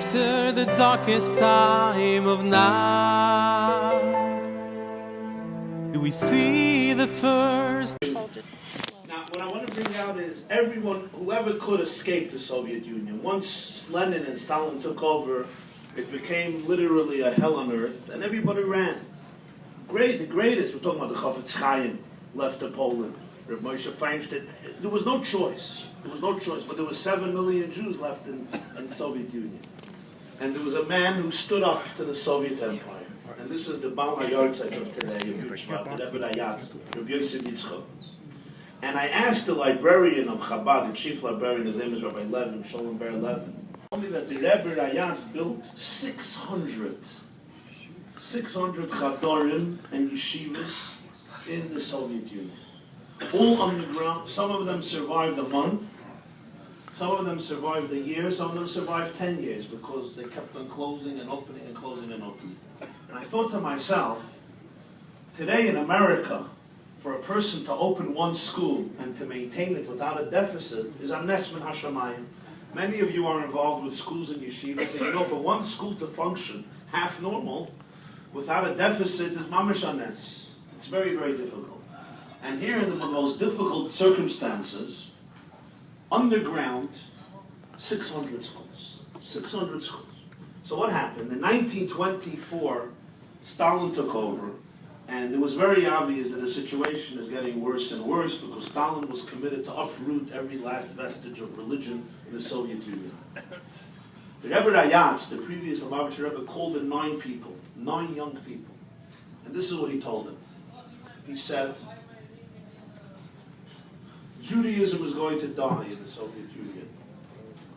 after the darkest time of night, do we see the first. Now, what I want to bring out is everyone, whoever could escape the Soviet Union. Once Lenin and Stalin took over, it became literally a hell on earth, and everybody ran. The greatest, we're talking about the Chafetz Chaim, left to Poland, Reb Moshe Feinstein. There was no choice. But there was 7 million Jews left in the Soviet Union. And there was a man who stood up to the Soviet Empire. And this is the Baal HaYartzeit of today, the Rebbe Rayatz, Rabbi Yosef Yitzchak. And I asked the librarian of Chabad, the chief librarian, his name is Rabbi Levin, Sholem Ber Levin, told me that the Rebbe Rayatz built 600 chadorim and yeshivas in the Soviet Union. All underground. Some of them survived a month, some of them survived a year, some of them survived 10 years because they kept on closing and opening and closing and opening. And I thought to myself, today in America, for a person to open one school and to maintain it without a deficit is a nes min hashamayim. Many of you are involved with schools and yeshivas, and you know for one school to function half normal without a deficit is mamash nes. It's very, very difficult. And here in the most difficult circumstances, underground, 600 schools. 600 schools. So what happened? In 1924, Stalin took over, and it was very obvious that the situation is getting worse and worse because Stalin was committed to uproot every last vestige of religion in the Soviet Union. The Rebbe Rayatz, the previous Lubavitcher Rebbe, called in 9 people, 9 young people. And this is what he told them. He said, Judaism is going to die in the Soviet Union.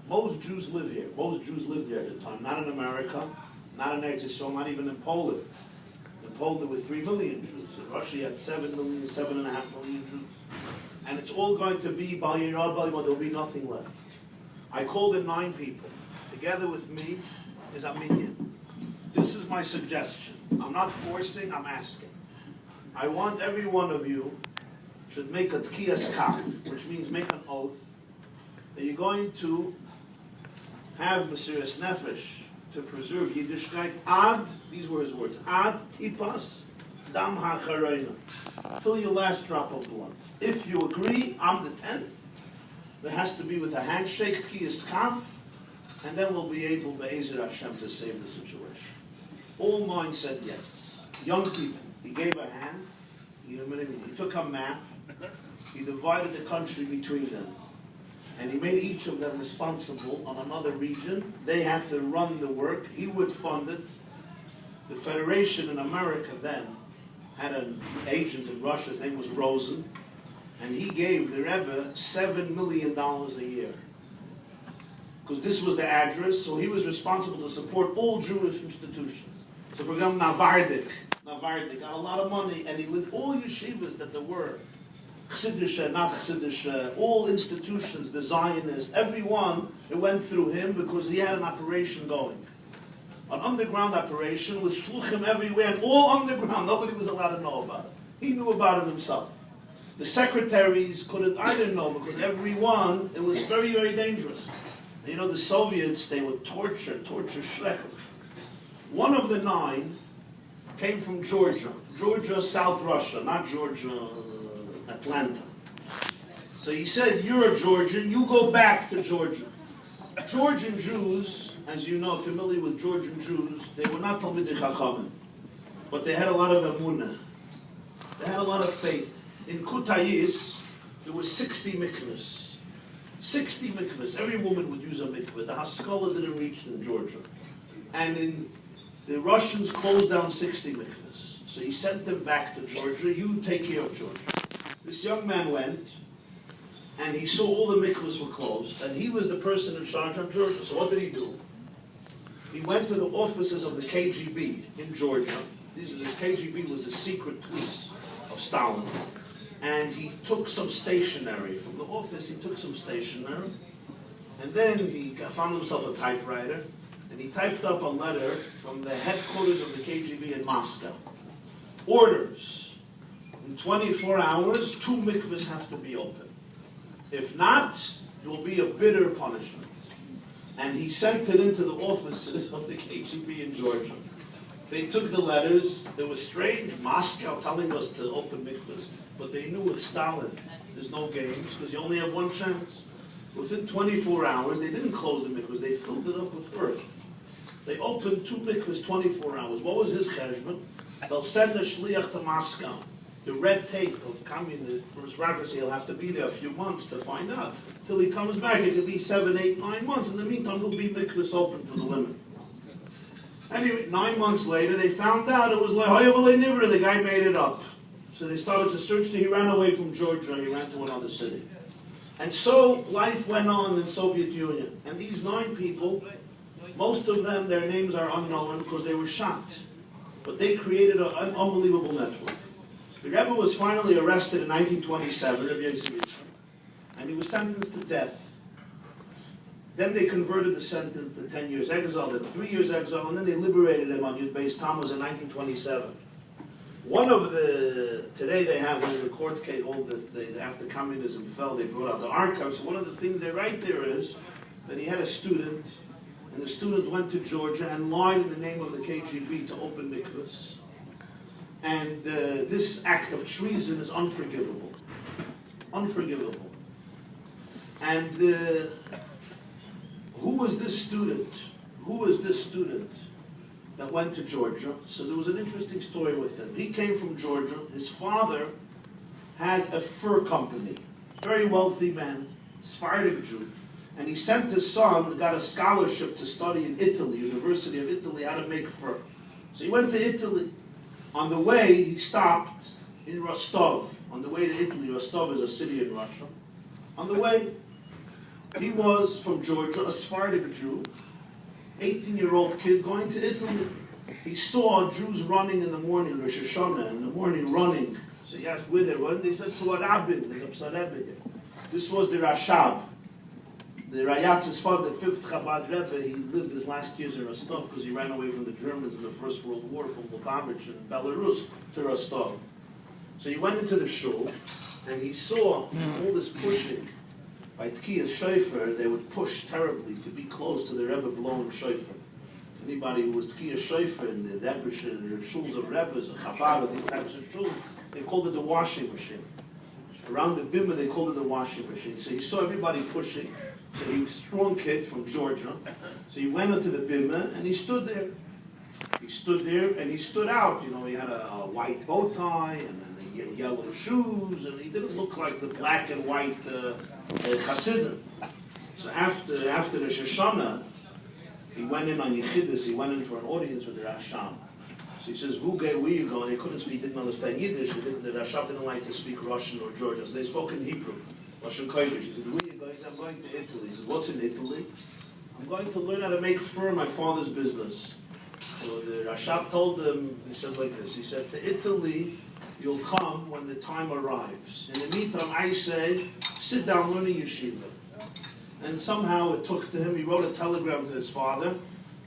Most Jews live here. Most Jews lived here at the time. Not in America, not in Eretz Yisrael, not even in Poland. In Poland there were 3 million Jews. In Russia you had 7 million, 7.5 million Jews. And it's all going to be Bal Yirad, Bal Yirad, there'll be nothing left. I called in 9 people. Together with me is a minion. This is my suggestion. I'm not forcing, I'm asking. I want every one of you should make a tkiyas kaf, which means make an oath, that you're going to have Mesiras Nefesh to preserve Yiddishkeit ad, these were his words, ad tipas dam ha'chareina, till your last drop of blood. If you agree, I'm the 10th. There has to be with a handshake, tkiyas kaf, and then we'll be able, be'ezer Hashem, to save the situation. All 9 said yes. Young people. He gave a hand. He took a map. He divided the country between them. And he made each of them responsible on another region. They had to run the work. He would fund it. The Federation in America then had an agent in Russia. His name was Rosen. And he gave the Rebbe $7 million a year. Because this was the address, so he was responsible to support all Jewish institutions. So for example, Navardik got a lot of money, and he lit all yeshivas that there were. Chassidische, not Chassidische, all institutions, the Zionists, everyone, it went through him because he had an operation going. An underground operation with shluchim everywhere, and all underground, nobody was allowed to know about it. He knew about it himself. The secretaries couldn't either know because everyone, it was very, very dangerous. And you know, the Soviets, they would torture schrecklich. One of the 9 came from Georgia, South Russia, not Georgia, Atlanta. So he said, you're a Georgian, you go back to Georgia. Georgian Jews, as you know, familiar with Georgian Jews, they were not Talmidei Chachamim, but they had a lot of emunah. They had a lot of faith. In Kutayis, there were 60 mikvahs. 60 mikvahs. Every woman would use a mikvah. The Haskalah didn't reach in Georgia. And the Russians closed down 60 mikvahs. So he sent them back to Georgia. You take care of Georgia. This young man went, and he saw all the mikvahs were closed, and he was the person in charge of Georgia. So what did he do? He went to the offices of the KGB in Georgia. This KGB was the secret police of Stalin. And he took some stationery from the office. He took some stationery, and then he found himself a typewriter, and he typed up a letter from the headquarters of the KGB in Moscow. Orders. In 24 hours, 2 mikvahs have to be open. If not, there will be a bitter punishment. And he sent it into the offices of the KGB in Georgia. They took the letters. It was strange, Moscow telling us to open mikvahs, but they knew with Stalin, there's no games, because you only have one chance. Within 24 hours, they didn't close the mikvahs, they filled it up with earth. They opened 2 mikvahs 24 hours. What was his cheshbon? They'll send a shliach to Moscow. The red tape of communist bureaucracy, he'll have to be there a few months to find out. Till he comes back, it could be 7, 8, 9 months. In the meantime, there'll be mikvahs open for the women. Anyway, 9 months later, they found out it was like, the guy made it up. So they started to search, he ran away from Georgia, he ran to another city. And so life went on in the Soviet Union. And these 9 people, most of them, their names are unknown because they were shot. But they created an unbelievable network. The Rebbe was finally arrested in 1927, and he was sentenced to death. Then they converted the sentence to 10 years exile, then 3 years exile, and then they liberated him on Yud Beis Tammuz in 1927. Today they have one of the court case, after communism fell, they brought out the archives. One of the things they write there is that he had a student, and the student went to Georgia and lied in the name of the KGB to open mikvahs. And this act of treason is unforgivable. Unforgivable. And who was this student? Who was this student that went to Georgia? So there was an interesting story with him. He came from Georgia. His father had a fur company. Very wealthy man, Sephardic Jew. And he sent his son, got a scholarship to study in Italy, University of Italy, how to make fur. So he went to Italy. On the way, he stopped in Rostov. On the way to Italy, Rostov is a city in Russia. On the way, he was from Georgia, a Sephardic Jew, 18-year-old kid going to Italy. He saw Jews running in the morning, Rosh Hashanah, in the morning running. So he asked where they were. They said to a rabbin, there's a psarebbe here. This was the Rashab. The Rayatz's father, the 5th Chabad Rebbe, he lived his last years in Rostov because he ran away from the Germans in the First World War from Lubavitch in Belarus to Rostov. So he went into the shul and he saw all this pushing. By Tkiyas Shofar, they would push terribly to be close to the Rebbe blowing Shofar. Anybody who was Tkiyas Shofar in the Rebbe, in the shuls of Rebbes, Chabad, these types of shuls, they called it the washing machine. Around the bimah, they called it the washing machine. So he saw everybody pushing. So he was a strong kid from Georgia. So he went into the bimah and he stood there. He stood there and he stood out. You know, he had a white bow tie and yellow shoes, and he didn't look like the black and white Hasidim. So after the Shoshana, he went in on Yechidus. He went in for an audience with the Rasham. So he says, where you go? And they couldn't speak, didn't understand Yiddish. The Rasham didn't like to speak Russian or Georgian, so they spoke in Hebrew, Russian Kodesh. He said, where you go? He said, I'm going to Italy. He said, what's in Italy? I'm going to learn how to make fur, my father's business. So the Rashab told him, he said like this, he said, to Italy, you'll come when the time arrives. In the meantime, I say, sit down, learn a yeshiva. And somehow it took to him, he wrote a telegram to his father,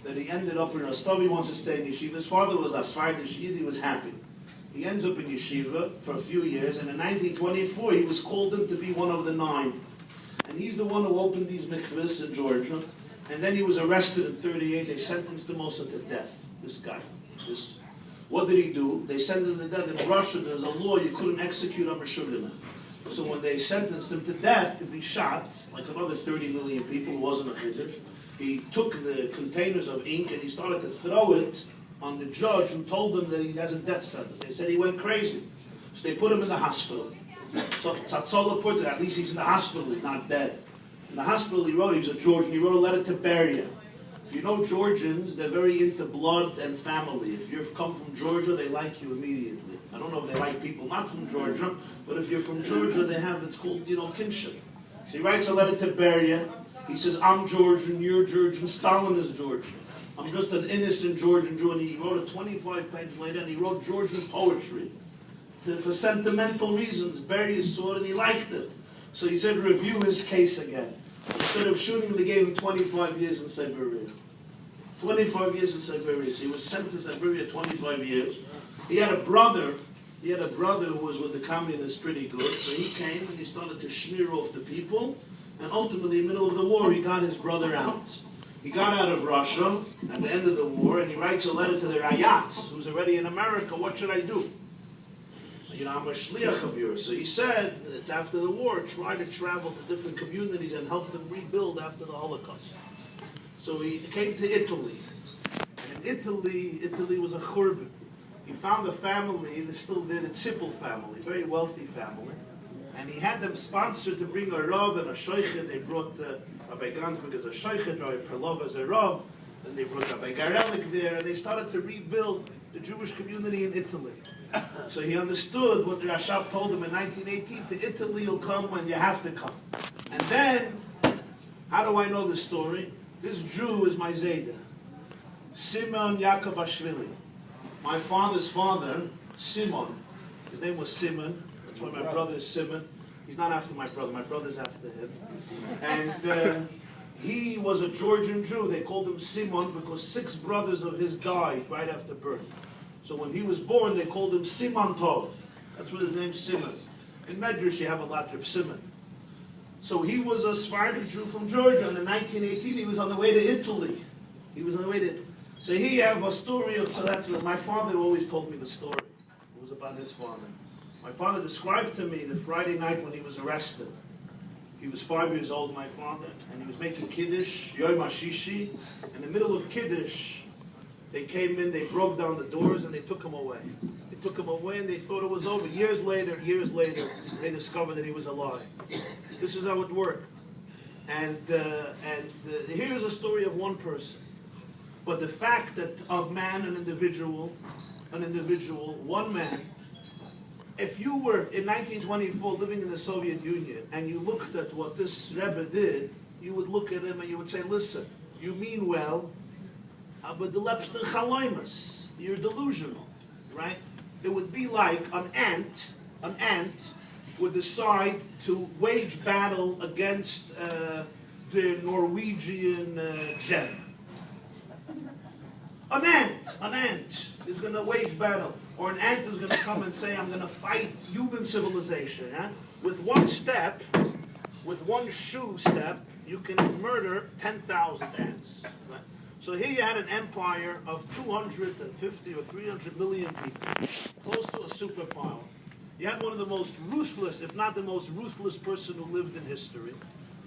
that he ended up in Rostov. He wants to stay in yeshiva. His father was a Sephardic Yid, he was happy. He ends up in yeshiva for a few years, and in 1924 he was called in to be one of the 9. And he's the one who opened these mikvahs in Georgia. And then he was arrested in 1938. They sentenced him also to death, this guy. What did he do? They sentenced him to death. In Russia, there's a law you couldn't execute a Meshuggah. So when they sentenced him to death, to be shot, like another 30 million people, it wasn't a chiddush, he took the containers of ink and he started to throw it on the judge who told them that he has a death sentence. They said he went crazy. So they put him in the hospital. So Tzatzola put it, at least he's in the hospital, he's not dead. In the hospital he was a Georgian, he wrote a letter to Beria. If you know Georgians, they're very into blood and family. If you've come from Georgia, they like you immediately. I don't know if they like people not from Georgia, but if you're from Georgia, they have, it's called, kinship. So he writes a letter to Beria. He says, I'm Georgian, you're Georgian, Stalin is Georgian. I'm just an innocent Georgian Jew. And he wrote a 25-page later, and he wrote Georgian poetry for sentimental reasons. Beria saw it, and he liked it. So he said, review his case again. Instead of shooting him, they gave him 25 years in Siberia. 25 years in Siberia. So he was sent to Siberia 25 years. He had a brother who was with the communists pretty good. So he came and he started to smear off the people. And ultimately, in the middle of the war, he got his brother out. He got out of Russia at the end of the war, and he writes a letter to the Rayats, who's already in America. What should I do? You know, I'm a shliach of yours. So he said, it's after the war, try to travel to different communities and help them rebuild after the Holocaust. So he came to Italy. And in Italy was a churban. He found a family, they're still there, the Zippel family, very wealthy family. And he had them sponsored to bring a Rav and a Shoichet. They brought Rabbi Gansberg as a Shoichet, Rabbi Perlov as a Rav. Then they brought Rabbi Garelik there, and they started to rebuild the Jewish community in Italy. So he understood what the Rashab told him in 1918, to Italy you'll come when you have to come. And then, how do I know the story? This Jew is my Zayda, Simon Yaakov. My father's father, Simon, his name was Simon. That's why my brother is Simon. He's not after my brother's after him. And he was a Georgian Jew. They called him Simon because 6 brothers of his died right after birth. So when he was born, they called him Siman Tov. That's what his name's Simon. In Medrash, you have a lot of Simon. So he was a Sephardic Jew from Georgia, and in 1918, he was on the way to Italy. So here you have a story of, my father always told me the story. It was about his father. My father described to me the Friday night when he was arrested. He was 5 years old, my father, and he was making Kiddush, Yom HaShishi. In the middle of Kiddush, they came in, they broke down the doors, and they took him away. They took him away, and they thought it was over. Years later, they discovered that he was alive. This is how it worked. And here's a story of one person. But the fact that a man, an individual, one man, if you were in 1924 living in the Soviet Union and you looked at what this Rebbe did, you would look at him and you would say, listen, you mean well, but the Lepster Chaloimus, you're delusional, right? It would be like an ant would decide to wage battle against the Norwegian gem. An ant is going to wage battle. Or an ant is going to come and say, I'm going to fight human civilization. Yeah? With one step, with one shoe step, you can murder 10,000 ants. Right? So here you had an empire of 250 or 300 million people, close to a superpower. You had one of the most ruthless, if not the most ruthless person who lived in history.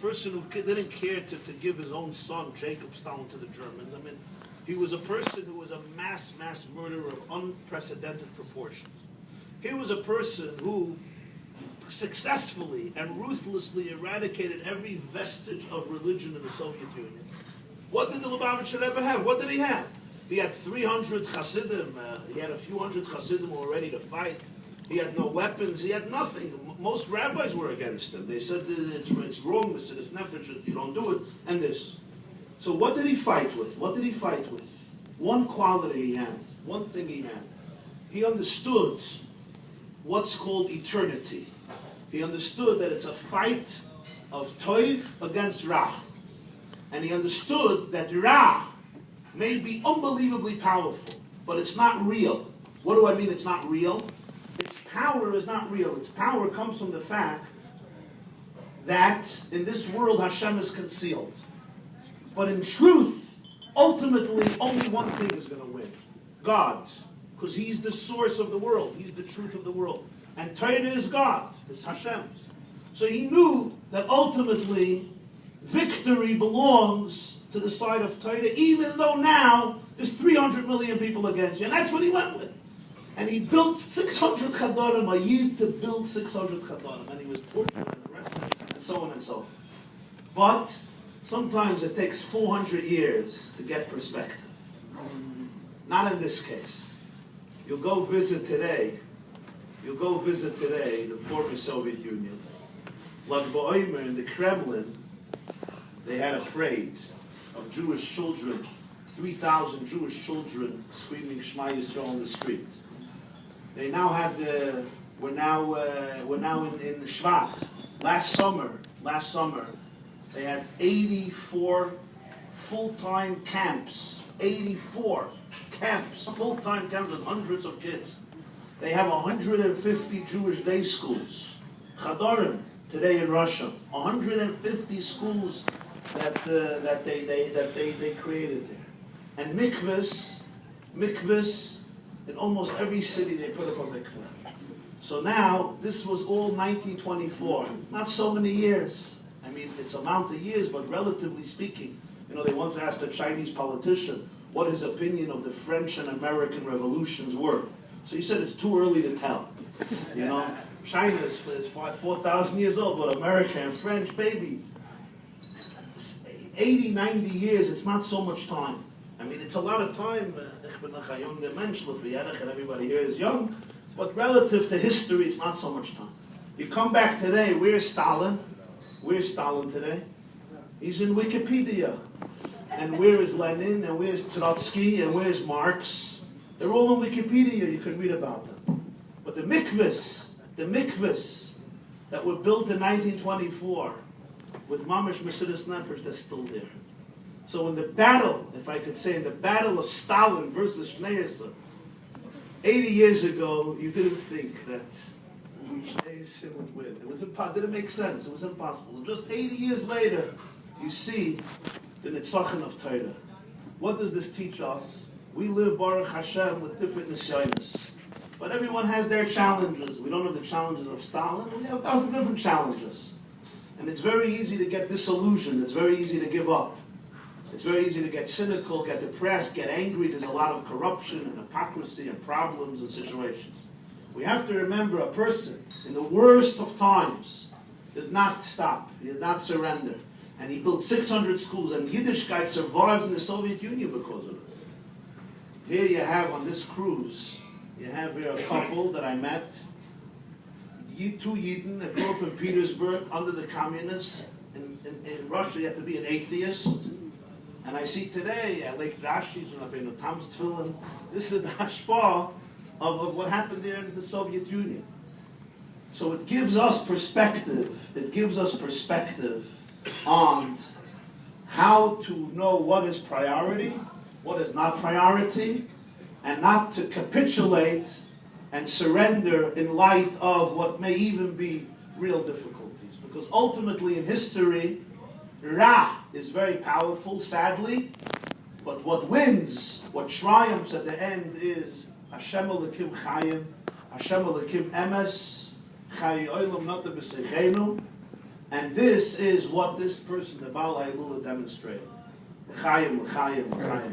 Person who didn't care to give his own son, Jacob Stalin, to the Germans. I mean, he was a person who was a mass murderer of unprecedented proportions. He was a person who successfully and ruthlessly eradicated every vestige of religion in the Soviet Union. What did the Lubavitcher Rebbe have? What did he have? He had 300 Hasidim. He had a few hundred Hasidim who were ready to fight. He had no weapons. He had nothing. Most rabbis were against him. They said it's wrong, it's nefesh, you don't do it, and this. So what did he fight with? One quality he had, one thing he had. He understood what's called eternity. He understood that it's a fight of Toiv against Ra. And he understood that Ra may be unbelievably powerful, but it's not real. What do I mean it's not real? Its power is not real. Its power comes from the fact that in this world Hashem is concealed. But in truth, ultimately, only one thing is going to win. God. Because He's the source of the world. He's the truth of the world. And Torah is God. It's Hashem's. So he knew that ultimately, victory belongs to the side of Torah, even though now there's 300 million people against you. And that's what he went with. And he built 600 chadarim, a yid to build 600 chadarim. And he was tortured and arrested, and so on and so forth. But sometimes it takes 400 years to get perspective. Not in this case. You'll go visit today the former Soviet Union. Lag BaOmer in the Kremlin, they had a parade of Jewish children, 3,000 Jewish children screaming Shema Yisrael on the street. They now have we're now in Shvat. Last summer, they had 84 full-time camps. 84 camps, full-time camps with hundreds of kids. They have 150 Jewish day schools. Chadarim, today in Russia. 150 schools that they created there. And mikvahs, in almost every city they put up a mikvah. So now, this was all 1924, not so many years. I mean, it's amount of years, but relatively speaking, they once asked a Chinese politician what his opinion of the French and American revolutions were. So he said it's too early to tell. China is 4,000 years old, but America and French, baby, 80, 90 years, it's not so much time. I mean, it's a lot of time. Everybody here is young. But relative to history, it's not so much time. You come back today, where's Stalin? Where's Stalin today? He's in Wikipedia. And where is Lenin? And where's Trotsky? And where's Marx? They're all on Wikipedia. You can read about them. But the mikvahs that were built in 1924 with Mamish Mesidus Nefesh, they're still there. So in the battle, if I could say, in the battle of Stalin versus Schneerson, 80 years ago, you didn't think that Schneerson would win. It didn't make sense. It was impossible. Just 80 years later, you see the Nitzachin of Torah. What does this teach us? We live, Baruch Hashem, with different nisyonos. But everyone has their challenges. We don't have the challenges of Stalin. We have 1,000 different challenges. And it's very easy to get disillusioned. It's very easy to give up. It's very easy to get cynical, get depressed, get angry. There's a lot of corruption and hypocrisy and problems and situations. We have to remember a person in the worst of times did not stop. He did not surrender. And he built 600 schools, and Yiddishkeit survived in the Soviet Union because of it. Here you have on this cruise, you have here a couple that I met, two Yidden that grew up in Petersburg under the communists. In Russia, you have to be an atheist. And I see today at Lake Rashi's and up in the Tamstfilin, this is the hashpah of what happened there in the Soviet Union. So it gives us perspective. It gives us perspective on how to know what is priority, what is not priority, and not to capitulate and surrender in light of what may even be real difficulties. Because ultimately in history, Ra is very powerful, sadly, but what wins, what triumphs at the end is Hashem Elokim Chayim, Hashem Elokim Emes, Chayi Olam Nota B'Seichenu, and this is what this person, the Baal Hailula, demonstrated. L'chaim, l'chaim, l'chaim.